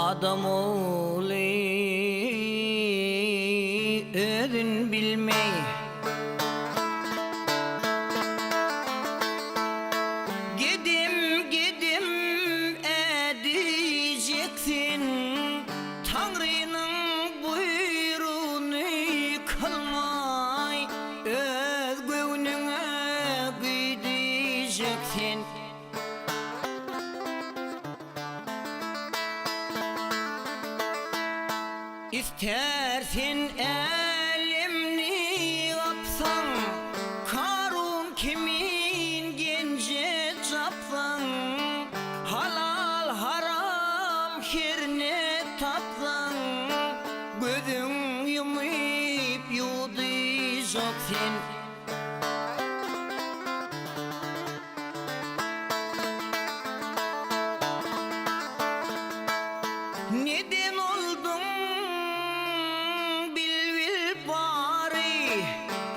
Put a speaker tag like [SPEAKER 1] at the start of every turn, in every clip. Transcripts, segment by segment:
[SPEAKER 1] Adam oğlu özün bilmey, gidim gidim edeceksin, Tanrı'nın buyruğunu kılmay, öz gönlüne gideceksin. İstersin elimni kapsan, Karun kimin gence çapsan, halal haram hirne tatsan, gözün yumuyup yudacaksın. Neden oldun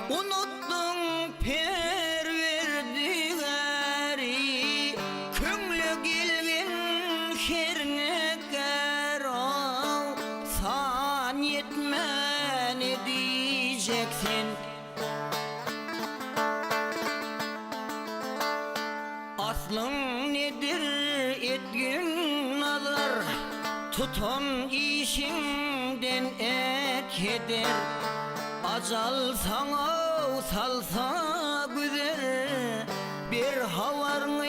[SPEAKER 1] unuttun perverdigari, köngülü gelgen herine garo, san yetmen edeceksin. Aslın nedir etkin nazar, tutun işinden et eder. Acal sana salsa güzel bir havarını